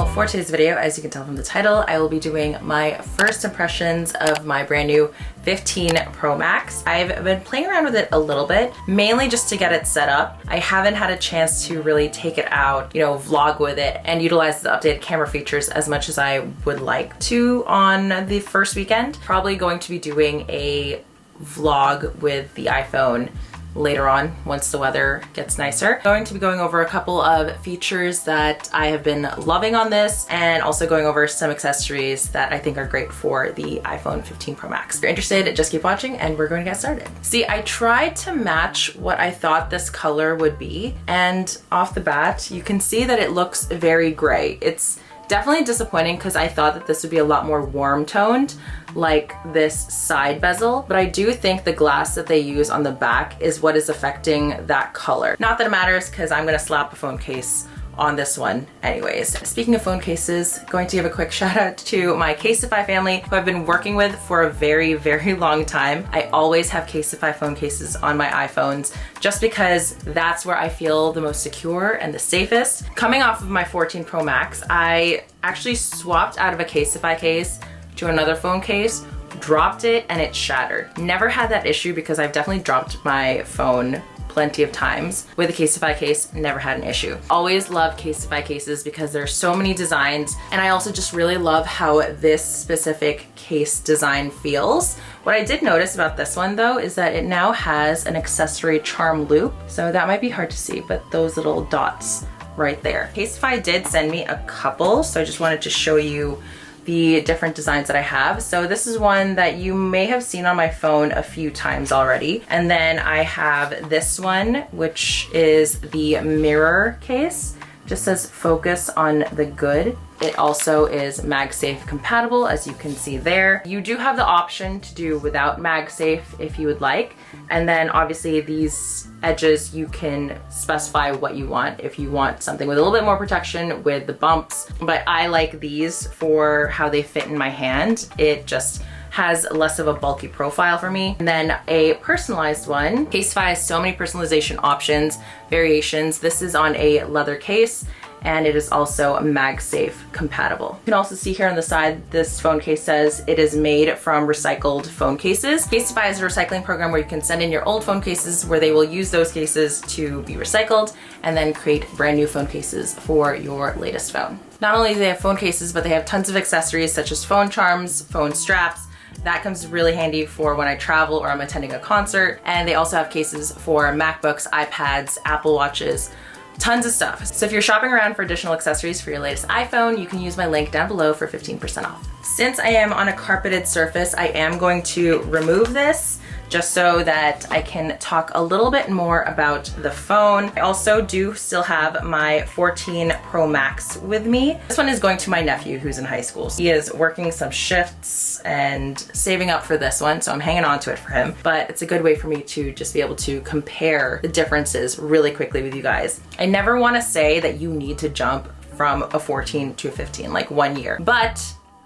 So for today's video, as you can tell from the title, I will be doing my first impressions of my brand new 15 Pro Max. I've been playing around with it a little bit, mainly just to get it set up. I haven't had a chance to really take it out, vlog with it and utilize the updated camera features as much as I would like to on the first weekend. Probably going to be doing a vlog with the iPhone later on once the weather gets nicer. Going to be going over a couple of features that I have been loving on this and also going over some accessories that I think are great for the iPhone 15 Pro Max. If you're interested, just keep watching and we're going to get started. See, I tried to match what I thought this color would be, and off the bat you can see that it looks very gray. It's definitely disappointing because I thought that this would be a lot more warm toned, like this side bezel, but I do think the glass that they use on the back is what is affecting that color. Not that it matters because I'm gonna slap a phone case on this one anyways. Speaking of phone cases, going to give a quick shout out to my Casetify family who I've been working with for a very, very long time. I always have Casetify phone cases on my iPhones just because that's where I feel the most secure and the safest. Coming off of my 14 Pro Max, I actually swapped out of a Casetify case to another phone case, dropped it, and it shattered. Never had that issue because I've definitely dropped my phone plenty of times. With a Casetify case, never had an issue. Always love Casetify cases because there's so many designs, and I also just really love how this specific case design feels. What I did notice about this one though is that it now has an accessory charm loop, so that might be hard to see, but those little dots right there. Casetify did send me a couple, so I just wanted to show you the different designs that I have. So this is one that you may have seen on my phone a few times already. And then I have this one, which is the mirror case. Just says focus on the good. It also is MagSafe compatible, as you can see there. You do have the option to do without MagSafe if you would like. And then obviously these edges, you can specify what you want. If you want something with a little bit more protection with the bumps, but I like these for how they fit in my hand. It just has less of a bulky profile for me. And then a personalized one. Casetify has so many personalization options, variations. This is on a leather case, and it is also MagSafe compatible. You can also see here on the side, this phone case says it is made from recycled phone cases. Casetify is a recycling program where you can send in your old phone cases where they will use those cases to be recycled and then create brand new phone cases for your latest phone. Not only do they have phone cases, but they have tons of accessories such as phone charms, phone straps. That comes really handy for when I travel or I'm attending a concert. And they also have cases for MacBooks, iPads, Apple Watches, tons of stuff. So if you're shopping around for additional accessories for your latest iPhone, you can use my link down below for 15% off. Since I am on a carpeted surface, I am going to remove this just so that I can talk a little bit more about the phone. I also do still have my 14 Pro Max with me. This one is going to my nephew who's in high school. He is working some shifts and saving up for this one, so I'm hanging on to it for him. But it's a good way for me to just be able to compare the differences really quickly with you guys. I never want to say that you need to jump from a 14 to a 15, like 1 year, but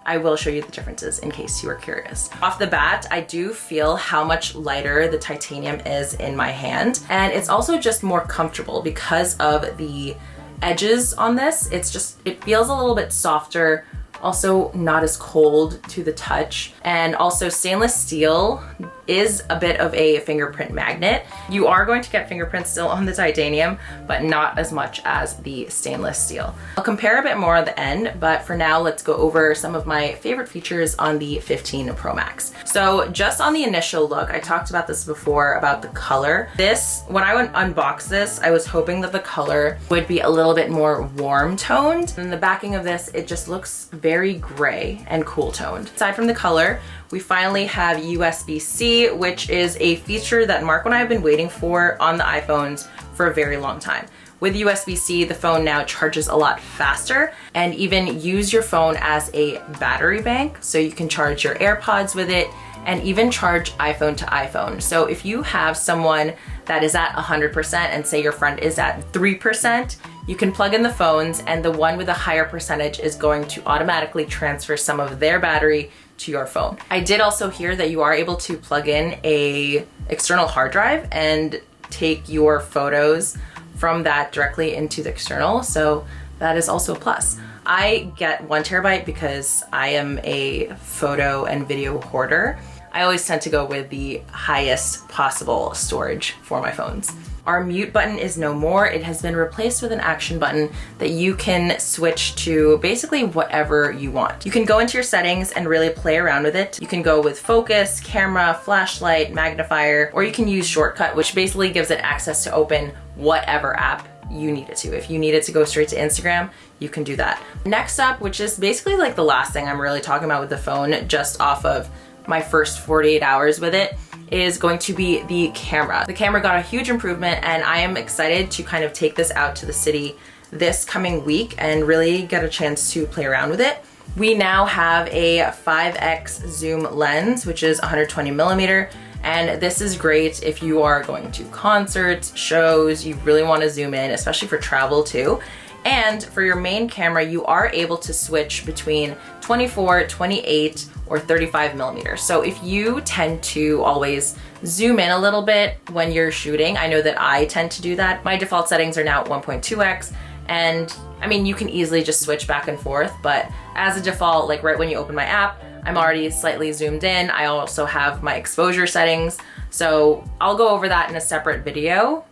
I will show you the differences in case you are curious. Off the bat, I do feel how much lighter the titanium is in my hand. And it's also just more comfortable because of the edges on this. It feels a little bit softer, also not as cold to the touch. And also stainless steel is a bit of a fingerprint magnet. You are going to get fingerprints still on the titanium, but not as much as the stainless steel. I'll compare a bit more at the end, but for now, let's go over some of my favorite features on the 15 Pro Max. So just on the initial look, I talked about this before about the color. When I went unbox this, I was hoping that the color would be a little bit more warm toned. In the backing of this, it just looks very gray and cool toned. Aside from the color, we finally have USB-C, which is a feature that Mark and I have been waiting for on the iPhones for a very long time. With USB-C, the phone now charges a lot faster and even use your phone as a battery bank. So you can charge your AirPods with it and even charge iPhone to iPhone. So if you have someone that is at 100% and say your friend is at 3%, you can plug in the phones and the one with a higher percentage is going to automatically transfer some of their battery to your phone. I did also hear that you are able to plug in a external hard drive and take your photos from that directly into the external, so that is also a plus. I get 1 terabyte because I am a photo and video hoarder. I always tend to go with the highest possible storage for my phones. Our mute button is no more. It has been replaced with an action button that you can switch to basically whatever you want. You can go into your settings and really play around with it. You can go with focus, camera, flashlight, magnifier, or you can use shortcut, which basically gives it access to open whatever app you need it to. If you need it to go straight to Instagram, you can do that. Next up, which is basically like the last thing I'm really talking about with the phone, just off of my first 48 hours with it, is going to be the camera. The camera got a huge improvement, and I am excited to kind of take this out to the city this coming week and really get a chance to play around with it. We now have a 5x zoom lens, which is 120 millimeter. And this is great if you are going to concerts, shows, you really want to zoom in, especially for travel too. And for your main camera, you are able to switch between 24, 28, or 35 millimeters. So if you tend to always zoom in a little bit when you're shooting, I know that I tend to do that. My default settings are now 1.2x, and I mean, you can easily just switch back and forth, but as a default, like right when you open my app, I'm already slightly zoomed in. I also have my exposure settings. So I'll go over that in a separate video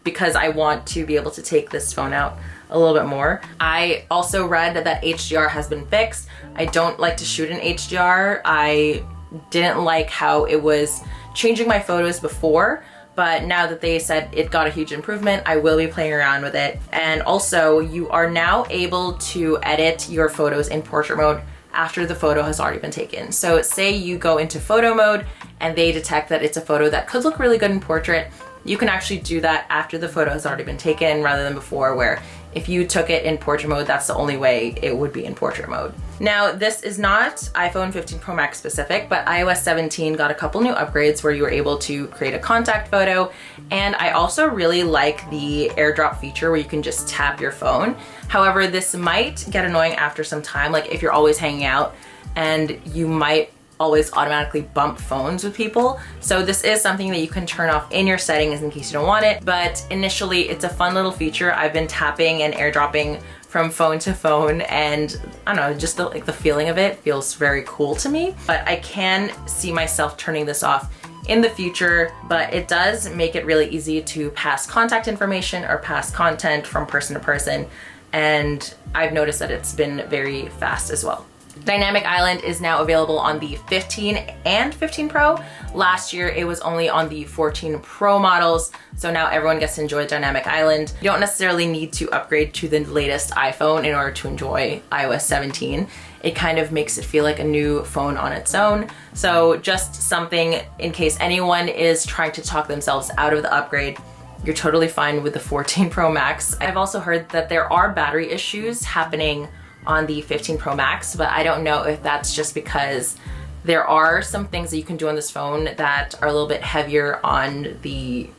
because I want to be able to take this phone out a little bit more. I also read that HDR has been fixed. I don't like to shoot in HDR. I didn't like how it was changing my photos before, but now that they said it got a huge improvement, I will be playing around with it. And also, you are now able to edit your photos in portrait mode after the photo has already been taken. So say you go into photo mode and they detect that it's a photo that could look really good in portrait, you can actually do that after the photo has already been taken rather than before, where if you took it in portrait mode, that's the only way it would be in portrait mode. Now, this is not iPhone 15 Pro Max specific, but iOS 17 got a couple new upgrades where you were able to create a contact photo. And I also really like the AirDrop feature where you can just tap your phone. However, this might get annoying after some time, like if you're always hanging out and you might always automatically bump phones with people. So this is something that you can turn off in your settings in case you don't want it. But initially, it's a fun little feature. I've been tapping and airdropping from phone to phone, and I don't know, just the feeling of it feels very cool to me. But I can see myself turning this off in the future, but it does make it really easy to pass contact information or pass content from person to person. And I've noticed that it's been very fast as well. Dynamic Island is now available on the 15 and 15 Pro. Last year, it was only on the 14 Pro models, so now everyone gets to enjoy Dynamic Island. You don't necessarily need to upgrade to the latest iPhone in order to enjoy iOS 17. It kind of makes it feel like a new phone on its own. So just something in case anyone is trying to talk themselves out of the upgrade, you're totally fine with the 14 Pro Max. I've also heard that there are battery issues happening on the 15 Pro Max, but I don't know if that's just because there are some things that you can do on this phone that are a little bit heavier on the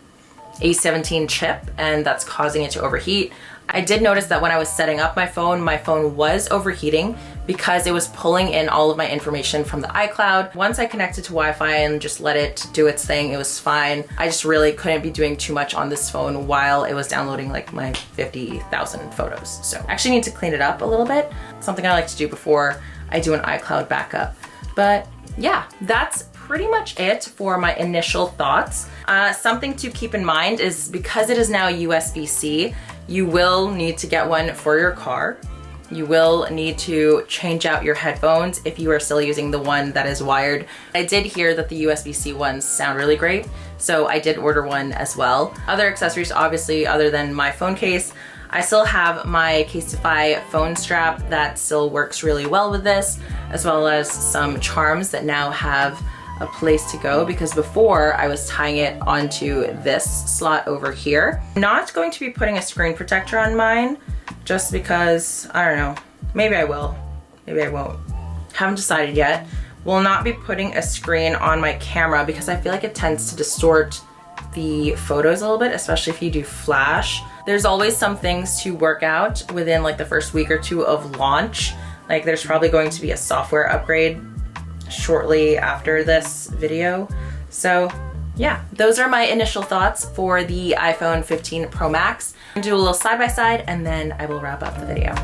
A17 chip, and that's causing it to overheat. I did notice that when I was setting up my phone was overheating because it was pulling in all of my information from the iCloud. Once I connected to Wi-Fi and just let it do its thing, it was fine. I just really couldn't be doing too much on this phone while it was downloading like my 50,000 photos. So I actually need to clean it up a little bit. Something I like to do before I do an iCloud backup. But yeah, that's pretty much it for my initial thoughts. Something to keep in mind is because it is now USB-C, you will need to get one for your car. You will need to change out your headphones if you are still using the one that is wired. I did hear that the USB-C ones sound really great, so I did order one as well. Other accessories, obviously, other than my phone case, I still have my Casetify phone strap that still works really well with this, as well as some charms that now have a place to go, because before I was tying it onto this slot over here. I'm not going to be putting a screen protector on mine just because, I don't know, maybe I will, maybe I won't. Haven't decided yet. Will not be putting a screen on my camera because I feel like it tends to distort the photos a little bit, especially if you do flash. There's always some things to work out within like the first week or two of launch. Like there's probably going to be a software upgrade shortly after this video. So yeah, those are my initial thoughts for the iPhone 15 Pro Max. I'll do a little side by side and then I will wrap up the video.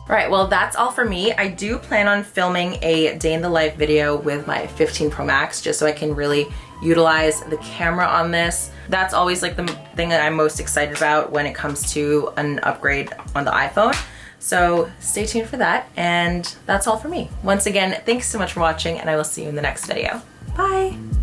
All right, well, that's all for me. I do plan on filming a day in the life video with my 15 Pro Max just so I can really utilize the camera on this. That's always like the thing that I'm most excited about when it comes to an upgrade on the iPhone. So stay tuned for that, and that's all for me. Once again, thanks so much for watching, and I will see you in the next video. Bye.